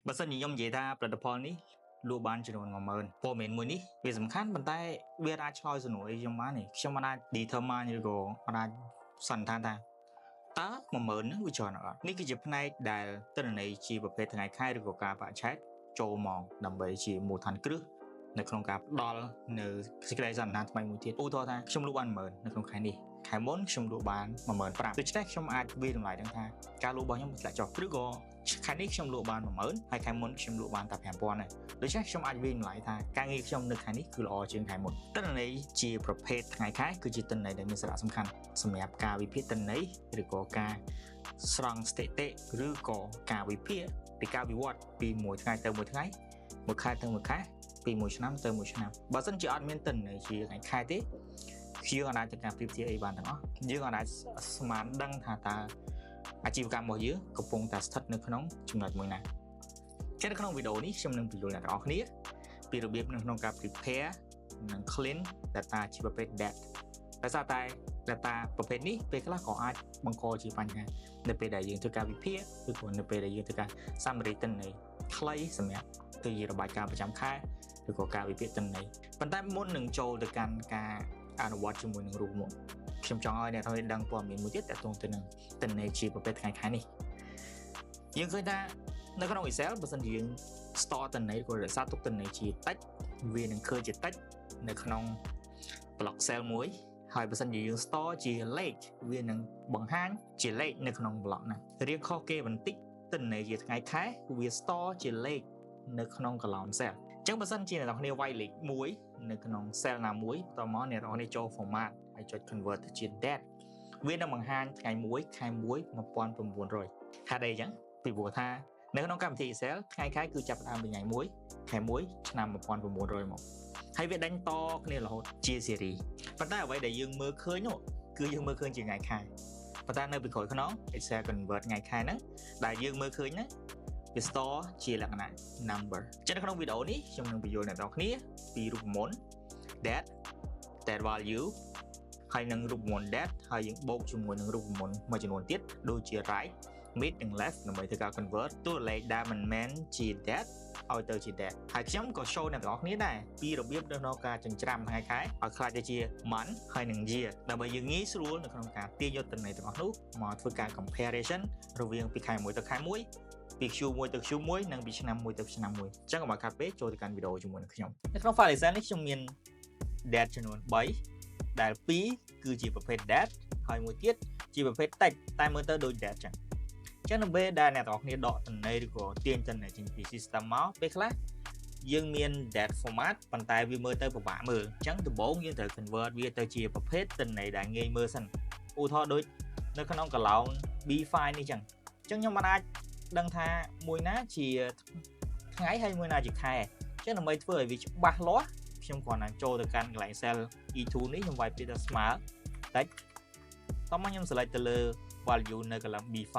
បើសិនជាខ្ញុំនិយាយថាផលិតផលនេះលក់បានចំនួន10000ព័ត៌មានមួយនេះវាសំខាន់ប៉ុន្តែវាអាចឆ្លើយសំណួរខ្ញុំបានទេខ្ញុំមិនអាច determine ឬក៏អាចសន្និដ្ឋានថាតើ10000ហ្នឹងវាច្រើនអត់នេះគឺជាផ្នែកដែលទិន្នន័យជាប្រភេទថ្ងៃខែឬក៏ការបរិច្ឆេទចូលមកដើម្បីជាមូលដ្ឋានគ្រឹះនៅក្នុងការផ្ដល់នៅសេចក្តីសន្និដ្ឋានថ្មីមួយទៀតឧទាហរណ៍ថាខ្ញុំលក់បាន10000នៅក្នុងខែនេះខែមុនខ្ញុំលក់បាន15000ដូច្នេះខ្ញុំអាចវាយតម្លៃដឹងថាការលក់របស់ខ្ញុំធ្លាក់ចុះឬក៏ខែនេះខ្ញុំលក់បាន10000ហើយខែមុនខ្ញុំលក់បានតែ5000ដែរដូច្នេះខ្ញុំអាចវាយតម្លៃថាការងារខ្ញុំនៅខែនេះគឺល្អជាងខែមុនទិន្នន័យជាប្រភេទថ្ងៃខែគឺជាទិន្នន័យដែលមានសារៈសំខាន់សម្រាប់ការវិភាគទិន្នន័យឬក៏ការស្រង់ស្ថិតិឬក៏ការវិភាគពីការវិវត្តពីមួយថ្ងៃទៅមួយថ្ងៃមួយខែទៅមួយខែពីមួយឆ្នាំទៅមួយឆ្នាំបើសិនជាអត់មានទិន្នន័យជាថ្ងៃខែទេយើងអាចធ្វើការប្រៀបធៀបអីបានទាំងអស់យើងអាចស្មានដឹងថាតើអាជីវកម្មរបស់យើងកំពុងតែស្ថិតនៅក្នុងចំណុចមួយណាចឹងនៅក្នុងវីដេអូនេះខ្ញុំនឹងបញ្យល់អ្នកទាំងអស់គ្នាពីរបៀបនៅក្នុងការ prepare និង clean data ជាប្រភេទ DAT ដោយសារតែ data ប្រភេទនេះពេលខ្លះក៏អាចបង្កជាបញ្ហានៅពេលដែលយើងធ្វើការវិភាគឬក៏នៅពេលដែលយើងធ្វើការ summary ទិន្នន័យខ្លីសម្រាប់ទៅជារបាយការណ៍ប្រចាំខែឬក៏ការវិភាគទិន្នន័យប៉ុន្តែមុននឹងចូលទៅកាន់ការអនុវត្តជាមួយនឹងរូបមុខខ្ញុំចង់ឲ្យអ្នកទាំងអស់ដឹងព័ត៌មានមួយទៀតទាក់ទងទៅនឹងទិន្នន័យជាប្រភេទថ្ងៃខែនេះយើងឃើញថានៅក្នុង Excel បើសិនជាយើង store ទិន្នន័យឬរក្សាទុកទិន្នន័យជាតិចវានឹងឃើញជាតិចនៅក្នុង block cell មួយហើយបើសិនជាយើង store ជាលេខវានឹងបង្ហាញជាលេខនៅក្នុង block ហ្នឹងរៀងខុសគេបន្តិចទិន្នន័យជាថ្ងៃខែវា store ជាលេខនៅក្នុង column cell អញ្ចឹងបើសិនជាអ្នកនរគ្នាវាយលេខ1នៅក្នុង cell ណាមួយបន្តមកអ្នកនរគ្នាចូល format ហើយចុច convert ទៅជា date វានឹងបង្ហាញថ្ងៃ1ខែ1 1900ហេតុអីអញ្ចឹងពីព្រោះថានៅក្នុងកម្មវិធី Excel ថ្ងៃខែគឺចាប់ផ្ដើមពីថ្ងៃ1ខែ1ឆ្នាំ1900មកហើយវាដេញតគ្នារហូតជាស៊េរីប៉ុន្តែអ្វីដែលយើងមើលឃើញនោះគឺយើងមើលឃើញជាថ្ងៃខែប៉ុន្តែនៅពីក្រោយខ្នង Excel convert ថ្ងៃខែហ្នឹងដែលយើងមើលឃើញហ្នឹងវា store ជាលក្ខណៈ number ចឹងនៅក្នុងវីដេអូនេះខ្ញុំនឹងបញ្យល់អ្នកនរគ្នាពីរូបមន្ត date value ហើយនឹងរូបមន្ត date ហើយយើងបូកជាមួយនឹងរូបមន្តមួយចំនួនទៀតដូចជា right mid និង left ដើម្បីធ្វើការ convert តួលេខដែលមិនមែនជា date ឲ្យទៅជា date ហើយខ្ញុំក៏ show អ្នកទាំងអស់គ្នាដែរពីរបៀបនៅក្នុងការចិញ្ច្រាំថ្ងៃខែឲ្យខ្លាចទៅជា month ហើយនឹង year ដើម្បីយើងងាយស្រួលនៅក្នុងការទាញយកទិន្នន័យទាំងអស់នោះមកធ្វើការ comparison រវាងពីខែ1ទៅខែ1ពី Q1 ទៅ Q1 និងពីឆ្នាំ1ទៅឆ្នាំ1អញ្ចឹងកុំឲ្យខាតពេកចូលទៅកាន់វីដេអូជាមួយនឹងខ្ញុំនៅក្នុង file Excel នេះខ្ញុំមាន date ចំនួន3ដែល2គឺជាប្រភេទ date ហើយមួយទៀតជាប្រភេទ text តែមើលទៅដូច date ចឹងចឹងនៅពេលដែលអ្នកទាំងអស់គ្នាដកទិន្នន័យឬក៏ទាញទិន្នន័យចេញពី system មកពេលខ្លះយើងមាន date format ប៉ុន្តែវាមើលទៅពិបាកមើលអញ្ចឹងដំបូងយើងត្រូវ convert វាទៅជាប្រភេទទិន្នន័យដែលងាយមើលសិនឧទាហរណ៍ដូចនៅក្នុង column B5 នេះចឹងខ្ញុំមិនអាចដឹងថាមួយណាជាថ្ងៃហើយមួយណាជាខែអញ្ចឹងដើម្បីធ្វើឲ្យវាច្បាស់លាស់ខ្ញុំគ្រាន់តែចូលទៅកាន់កន្លែង cell E2 នេះខ្ញុំវាយពាក្យថាស្មើតិចតោះមកខ្ញុំ select ទៅលើ value នៅ column B5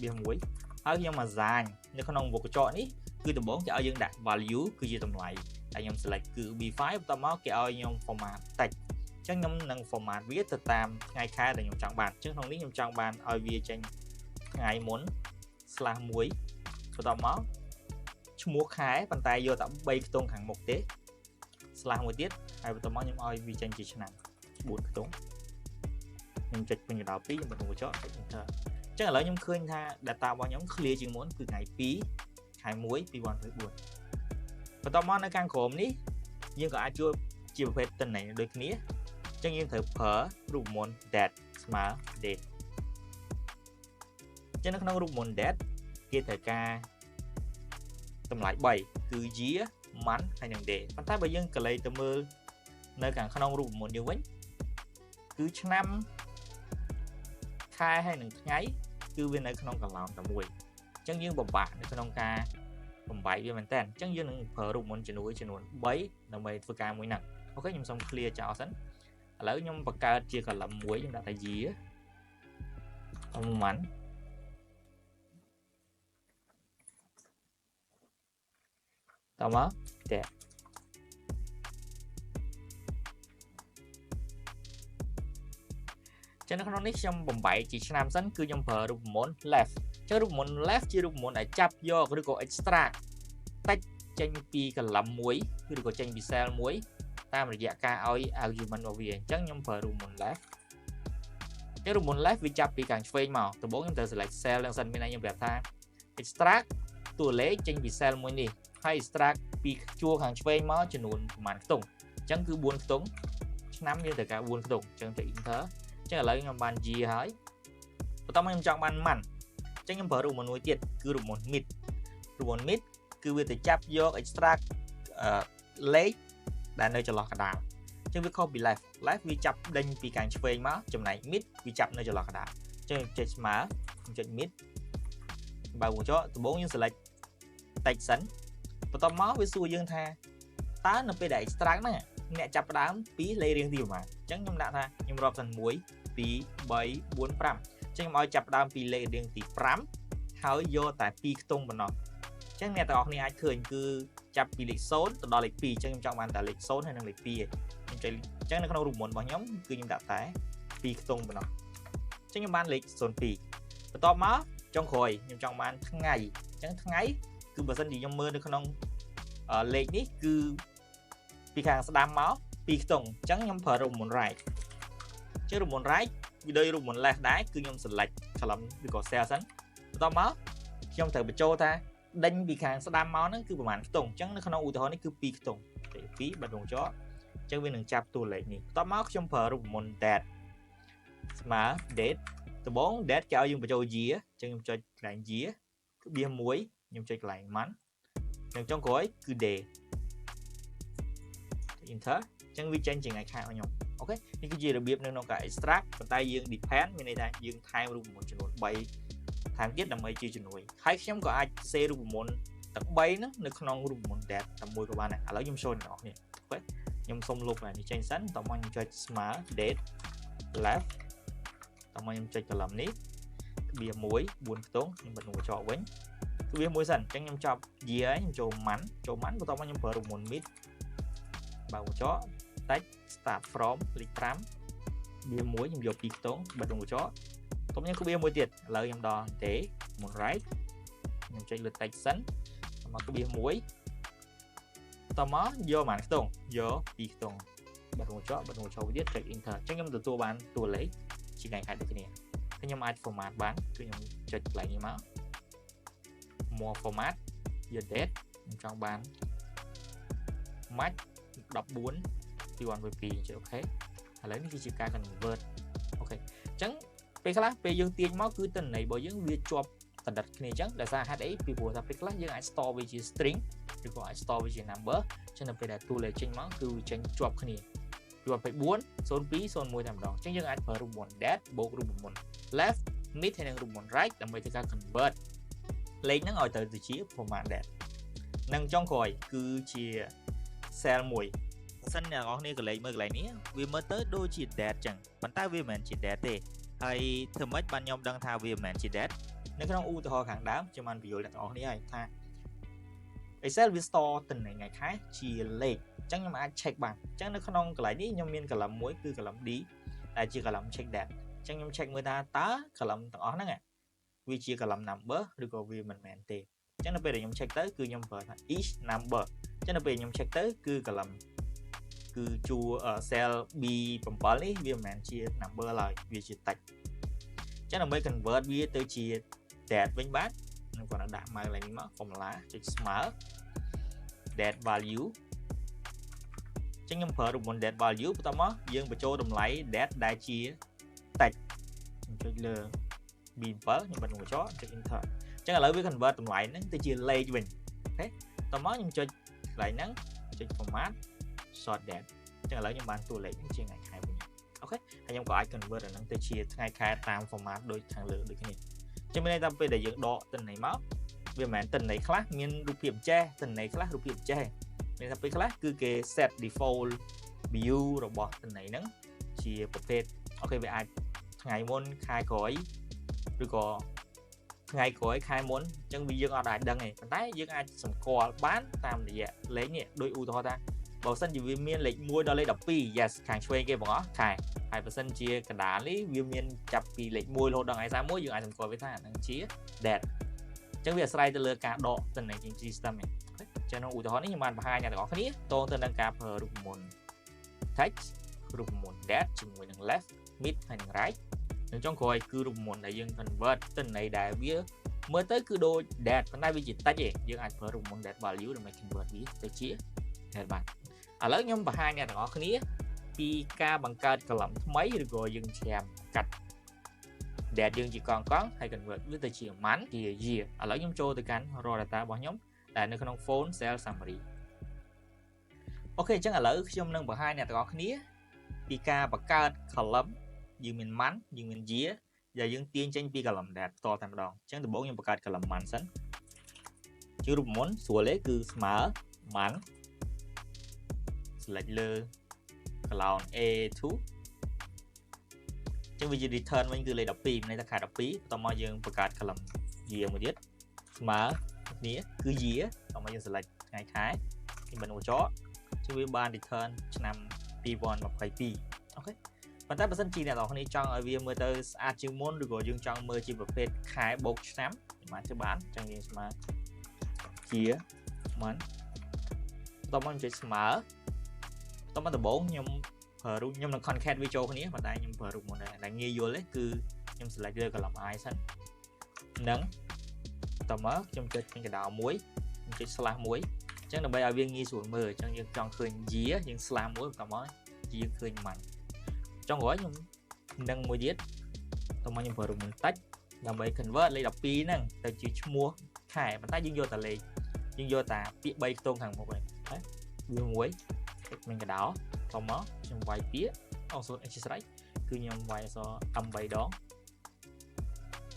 B1 ហើយខ្ញុំមកសាញនៅក្នុងវងកញ្ចក់នេះគឺដំបូងគេឲ្យយើងដាក់ value គឺជាតម្លៃតែខ្ញុំ select គឺ B5 បន្ទាប់មកគេឲ្យខ្ញុំ format text អញ្ចឹងខ្ញុំនឹង format វាទៅតាមថ្ងៃខែដែលខ្ញុំចង់បានអញ្ចឹងក្នុងនេះខ្ញុំចង់បានឲ្យវាចេញថ្ងៃមុន /1 បន្ទាប់មកឈ្មោះខែប៉ុន្តែយកតែ3ខ្ទង់ខាងមុខទេ/មួយទៀតហើយបន្ទាប់មកខ្ញុំឲ្យវាចេញជាឆ្នាំ4ខ្ទង់ខ្ញុំចុចពេញកណ្ដោ2ខ្ញុំបិទវងកញ្ចក់ចុច enter ចឹងឥឡូវខ្ញុំឃើញថា data របស់ខ្ញុំ clear ជាងមុនគឺថ្ងៃ2ខែ1 2024បន្ទាប់មកនៅខាងក្រោមនេះយើងក៏អាចជួបជាប្រភេទទិន្នន័យដូចគ្នាចឹងយើងត្រូវប្រើរូបមន្ត date ស្មើ date ចឹងនៅក្នុងរូបមន្ត date គេត្រូវការតម្លៃ3គឺ year month ហើយនិង day ប៉ុន្តែបើយើងកលេសទៅមើលនៅខាងក្នុងរូបមន្តយើងវិញគឺឆ្នាំខែហើយនឹងថ្ងៃគឺវានៅក្នុងកន្លងតែមួយអញ្ចឹងយើងពិបាកនៅក្នុងការបំបែកវាមែនតើអញ្ចឹងយើងនឹងប្រើរូបមន្តចំនួន3ដើម្បីធ្វើការមួយហ្នឹងអូខេខ្ញុំសូម clear ចោលសិនឥឡូវខ្ញុំបង្កើតជា column មួយខ្ញុំដាក់ថា year month តោះមកតែ ចឹងនៅក្នុងនេះខ្ញុំបំបែកជាឆ្នាំសិនគឺខ្ញុំប្រើរូបមន្ត left ចឹងរូបមន្ត left ជារូបមន្តដែលចាប់យកឬក៏ extract តិចចេញពី column មួយឬក៏ចេញពី cell មួយតាមរយៈការឲ្យ argument របស់វាអញ្ចឹងខ្ញុំប្រើរូបមន្ត left ចឹងរូបមន្ត left វាចាប់ពីខាងឆ្វេងមកដំបូងខ្ញុំត្រូវ select cell នឹងសិនមានន័យខ្ញុំប្រាប់ថា extract តួលេខចេញពី cell មួយនេះហើយ extract ពីជួរខាងឆ្វេងមកចំនួនប្រហែលខ្ទង់អញ្ចឹងគឺ4ខ្ទង់ឆ្នាំយើងត្រូវការ4ខ្ទង់អញ្ចឹងទៅ enter អញ្ចឹងឥឡូវខ្ញុំបាន year ហើយបន្តមកខ្ញុំចង់បាន month អញ្ចឹងខ្ញុំប្រើរូបមន្តមួយទៀតគឺរូបមន្ត mid រូបមន្ត mid គឺវាទៅចាប់យក extract លេខដែលនៅចន្លោះកណ្ដាលអញ្ចឹងវាខុសពី left វាចាប់ដេញពីខាងឆ្វេងមកចំណែក mid វាចាប់នៅចន្លោះកណ្ដាលអញ្ចឹងចុចស្មើខ្ញុំចុច mid បើវងចោដំបូងយើង select text សិនបន្តមកវាសួរយើងថាតើនៅពេលដែល extract ហ្នឹងអ្នកចាប់ផ្ដើមពីលេខរៀងទីប្រហែលអញ្ចឹងខ្ញុំដាក់ថាខ្ញុំរាប់សិន1 2 3 4 5អញ្ចឹងខ្ញុំឲ្យចាប់ផ្ដើមពីលេខរៀងទី5ហើយយកតែ2ខ្ទង់ប៉ុណ្ណោះអញ្ចឹងអ្នកទាំងអស់គ្នាអាចឃើញគឺចាប់ពីលេខ0ទៅដល់លេខ2អញ្ចឹងខ្ញុំចង់បានតែលេខ0ហើយនិងលេខ2ឯងខ្ញុំចុចអញ្ចឹងនៅក្នុងរូបមន្តរបស់ខ្ញុំគឺខ្ញុំដាក់តែ2ខ្ទង់ប៉ុណ្ណោះអញ្ចឹងខ្ញុំបានលេខ02បន្ទាប់មកចុងក្រោយខ្ញុំចង់បានថ្ងៃអញ្ចឹងថ្ងៃគឺបើសិនជាខ្ញុំមើលនៅក្នុងលេខនេះគឺពីខាងស្ដាំមក2ខ្ទង់អញ្ចឹងខ្ញុំប្រើរូបមន្ត right អញ្ចឹងរូបមន្ត right វាដូចរូបមន្ត left ដែរគឺខ្ញុំ select column ឬក៏ cell សិនបន្ទាប់មកខ្ញុំត្រូវបញ្ចូលថាដេញពីខាងស្ដាំមកហ្នឹងគឺប្រហែលខ្ទង់អញ្ចឹងនៅក្នុងឧទាហរណ៍នេះគឺ2ខ្ទង់ចុច2បាត់រងចោអញ្ចឹងវានឹងចាប់តួលេខនេះបន្ទាប់មកខ្ញុំប្រើរូបមន្ត date ស្មើ date ដំបូង date គេឲ្យយើងបញ្ចូល year អញ្ចឹងខ្ញុំចុចកន្លែង year គឺបៀស1ខ្ញុំចុចកន្លែង month និងចុងក្រោយគឺ day enter អញ្ចឹងវាចេញជាថ្ងៃខែរបស់ខ្ញុំអូខេនេះគឺជារបៀបនៅក្នុងការ extract ប៉ុន្តែយើង depend មានន័យថាយើងថែមរូបមន្តចំនួន3ថែមទៀតដើម្បីជាជំនួយហើយខ្ញុំក៏អាច save រូបមន្តទាំង3ហ្នឹងនៅក្នុងរូបមន្ត date តែមួយក៏បានដែរឥឡូវខ្ញុំ show អ្នកនរគ្នាអូខេខ្ញុំសុំលុបនេះចេញសិនតោះមកខ្ញុំចុចស្មើ date left តោះមកខ្ញុំចុច column នេះវា1 4ខ្ទង់ខ្ញុំបិទនោះចោលវិញគឺវាមួយសិនអញ្ចឹងខ្ញុំចប់ year ហើយខ្ញុំចូល month បន្ទាប់មកខ្ញុំប្រើរូបមន្ត mid បើកញ្ចក់ text start from លេខ5វា1ខ្ញុំយក2ខ្ទង់បិទកញ្ចក់បន្ទាប់មកខ្ញុំគឺវាមួយទៀតឥឡូវខ្ញុំដល់ day មក right ខ្ញុំចុចលើ text សិនមកគឺវា1បន្ទាប់មកយកប៉ុន្មានខ្ទង់យក2ខ្ទង់បិទកញ្ចក់មួយទៀតចុច enter អញ្ចឹងខ្ញុំទទួលបានតួលេខជាថ្ងៃខែដូចគ្នាហើយខ្ញុំអាច format បានគឺខ្ញុំចុចកន្លែងនេះមក more format យក date ខ្ញុំចង់បាន match 14 212 អូខេឥឡូវនេះគឺជាការ convert អូខេអញ្ចឹងពេលខ្លះពេលយើងទាញមកគឺទិន្នន័យរបស់យើងវាជាប់ដណ្ដិតគ្នាអញ្ចឹងដោយសារហេតុអីពីព្រោះថាពេលខ្លះយើងអាច store វាជា string ឬក៏អាច store វាជា number អញ្ចឹងនៅពេលដែលតួលេខចេញមកគឺវាចេញជាប់គ្នា24 02 01តែម្ដងអញ្ចឹងយើងអាចប្រើរូបមន្ត date បូករូបមន្ត left mid ហើយនិងរូបមន្ត right ដើម្បីធ្វើការ convert លេខហ្នឹងឲ្យទៅជា format date និងចុងក្រោយគឺជា cell មួយសិនអ្នកនរគ្នាក៏លេខមើលកន្លែងនេះវាមើលទៅដូចជា date ចឹងប៉ុន្តែវាមិនមែនជា date ទេហើយធ្វើម៉េចបានខ្ញុំដឹងថាវាមិនមែនជា date នៅក្នុងឧទាហរណ៍ខាងដើមខ្ញុំបានបញ្យល់អ្នកនរគ្នាហើយថា Excel វា store ទិន្នន័យថ្ងៃខែជាលេខអញ្ចឹងខ្ញុំអាច check បានអញ្ចឹងនៅក្នុងកន្លែងនេះខ្ញុំមាន column មួយគឺ column D ដែលជា column check date អញ្ចឹងខ្ញុំ check មើលថាតើ column ទាំងអស់ហ្នឹងវាជា column number ឬក៏វាមិនមែនទេអញ្ចឹងនៅពេលដែលខ្ញុំ check ទៅគឺខ្ញុំប្រើថា each number អញ្ចឹងនៅពេលខ្ញុំ check ទៅគឺ column គឺជួរ cell B7 នេះវាមិនមែនជា number ឡើយវាជា text អញ្ចឹងដើម្បី convert វាទៅជា date វិញបាទខ្ញុំគាត់ដាក់ម៉ៅឡើងនេះមក formula ចុចស្មើ date value អញ្ចឹងខ្ញុំប្រើរូបមន្ត date value បន្ទាប់មកយើងបញ្ចូលតម្លៃ date ដែលជា text ខ្ញុំចុចលើ B7 ខ្ញុំបិទកញ្ចក់ចុច enter អញ្ចឹងឥឡូវវា convert តម្លៃហ្នឹងទៅជាលេខវិញអូខេបន្ទាប់មកខ្ញុំចុចកន្លែងហ្នឹងចុច format short date អញ្ចឹងឥឡូវខ្ញុំបានតួលេខជាថ្ងៃខែវិញអូខេហើយខ្ញុំក៏អាច convert អាហ្នឹងទៅជាថ្ងៃខែតាម format ដូចខាងលើដូចគ្នាអញ្ចឹងមានន័យថាពេលដែលយើងដកទិន្នន័យមកវាមិនមែនទិន្នន័យខ្លះមានរូបភាពចេះទិន្នន័យខ្លះរូបភាពចេះមានថាពេលខ្លះគឺគេ set default view របស់ទិន្នន័យហ្នឹងជាប្រភេទអូខេវាអាចថ្ងៃមុនខែក្រោយឬក៏ថ្ងៃក្រោយខែមុនអញ្ចឹងវាយើងអត់អាចដឹងទេប៉ុន្តែយើងអាចសម្គាល់បានតាមរយៈលេខនេះដោយឧទាហរណ៍ថា បើសិនជាវាមានលេខ1ដល់លេខ12 yes ខាងឆ្វេងគេបងអស់ខែហើយបើសិនជាកណ្ដាលនេះវាមានចាប់ពីលេខ1រហូតដល់ថ្ងៃ31យើងអាចសម្គាល់វាថាហ្នឹងជា date អញ្ចឹងវាអាស្រ័យទៅលើការដកទិន្នន័យជា system ហ្នឹងអញ្ចឹងក្នុងឧទាហរណ៍នេះខ្ញុំបានបង្ហាញអ្នកទាំងអស់គ្នាតទៅនឹងការប្រើរូបមន្ត text រូបមន្ត date ជាមួយនឹង left mid ហើយនឹង right និងចុងក្រោយគឺរូបមន្តដែលយើង convert ទិន្នន័យដែលវាមើលទៅគឺដូច date ប៉ុន្តែវាជាតិចទេយើងអាចប្រើរូបមន្ត date value ដើម្បី convert វាទៅជា date បានឥឡូវខ្ញុំបង្ហាញអ្នកទាំងអស់គ្នាពីការបង្កើត column ថ្មីឬក៏យើងច្រាមកាត់ date យើងជាកង់ហើយ convert វាទៅជា month ជា year ឥឡូវខ្ញុំចូលទៅកាន់ raw data របស់ខ្ញុំដែលនៅក្នុង phone cell summary អូខេអញ្ចឹងឥឡូវខ្ញុំនឹងបង្ហាញអ្នកទាំងអស់គ្នាពីការបង្កើត column យើងមាន month យើងមាន year ដែលយើងទាញចេញពី column date ផ្ទាល់តែម្ដងអញ្ចឹងដំបូងខ្ញុំបង្កើត column month សិនជារូបមន្តស្រួលទេគឺស្មើ month select លើ column A2 ចឹងវាជា return វិញគឺលេខ12មានន័យថាខែ12បន្ទាប់មកយើងបង្កើត column year មួយទៀតស្មើគ្នាគឺ year បន្ទាប់មកយើង select ថ្ងៃខែខ្ញុំបញ្ចូលចោចឹងវាបាន return ឆ្នាំ2022អូខេប៉ុន្តែបើសិនជាអ្នកនរគ្នាចង់ឲ្យវាមើលទៅស្អាតជាងមុនឬក៏យើងចង់មើលជាប្រភេទខែបូកឆ្នាំខ្ញុំអាចធ្វើបានចឹងយើងស្មើ year month បន្ទាប់មកខ្ញុំចុចស្មើបន្ទាប់មកដំបូងខ្ញុំប្រើរូបខ្ញុំនឹង concat វាចូលគ្នាប៉ុន្តែខ្ញុំប្រើរូបមុនដែលងាយយល់ទេគឺខ្ញុំ select លើ column I សិននឹងបន្ទាប់មកខ្ញុំចុចពេញកណ្ដាលមួយខ្ញុំចុច slash មួយអញ្ចឹងដើម្បីឲ្យវាងាយស្រួលមើលអញ្ចឹងយើងចង់ឃើញ year យើង slash មួយបន្ទាប់មកយើងឃើញ month ចុងក្រោយខ្ញុំនឹងមួយទៀតបន្ទាប់មកខ្ញុំប្រើរូបមន្តតិចដើម្បី convert លេខ12ហ្នឹងទៅជាឈ្មោះខែប៉ុន្តែយើងយកតែលេខយើងយកតែពាក្យ3ខ្ទង់ខាងមុខហ្នឹងណាវាមួយពេញកណ្ដាលបន្ទាប់មកខ្ញុំវាយពាក្យអក្សរ H ស្រេចគឺខ្ញុំវាយអក្សរ M 3ដង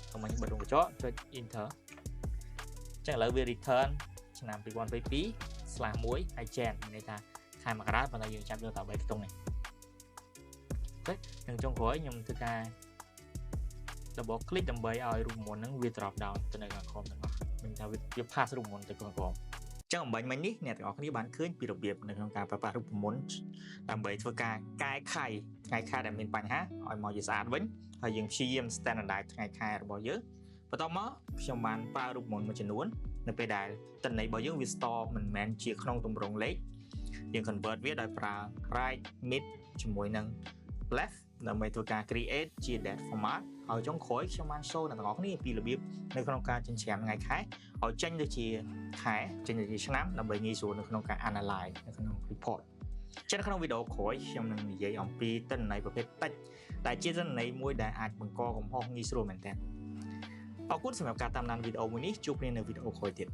ខ្ញុំបិទរងកញ្ចក់ចុច enter អញ្ចឹងឥឡូវវា return ឆ្នាំ2022/1 ហើយ Jan មានន័យថាខែមករាប៉ុន្តែយើងចាប់យកតែ3ខ្ទង់នេះអូខេនឹងចុងក្រោយខ្ញុំធ្វើការ double click ដើម្បីឲ្យរូបមន្តហ្នឹងវា drop down ទៅនៅខាងក្រោមទាំងអស់មានថាវា pass រូបមន្តទៅខាងក្រោមចឹងអំបញ្ញមិញនេះអ្នកទាំងអស់គ្នាបានឃើញពីរបៀបនៅក្នុងការប្រើប្រាស់រូបមន្តដើម្បីធ្វើការកែខៃថ្ងៃខែដែលមានបញ្ហាឲ្យមកជាស្អាតវិញហើយយើងព្យាយាម standardize ថ្ងៃខែរបស់យើងបន្ទាប់មកខ្ញុំបានប្រើរូបមន្តមួយចំនួននៅពេលដែលទិន្នន័យរបស់យើងវា store មិនមែនជាក្នុងទម្រង់លេខយើង convert វាដោយប្រើ right mid ជាមួយនឹង left ដើម្បីធ្វើការ create ជា date format ហើយចុងក្រោយខ្ញុំបាន show អ្នកទាំងអស់គ្នាពីរបៀបនៅក្នុងការចិញ្ច្រាំថ្ងៃខែឲ្យចេញទៅជាខែចេញទៅជាឆ្នាំដើម្បីងាយស្រួលនៅក្នុងការ analyze នៅក្នុង report ចឹងនៅក្នុងវីដេអូក្រោយខ្ញុំនឹងនិយាយអំពីទិន្នន័យប្រភេទ text ដែលជាទិន្នន័យមួយដែលអាចបង្កកំហុសងាយស្រួលមែនទែនអរគុណសម្រាប់ការតាមដានវីដេអូមួយនេះជួបគ្នានៅវីដេអូក្រោយទៀត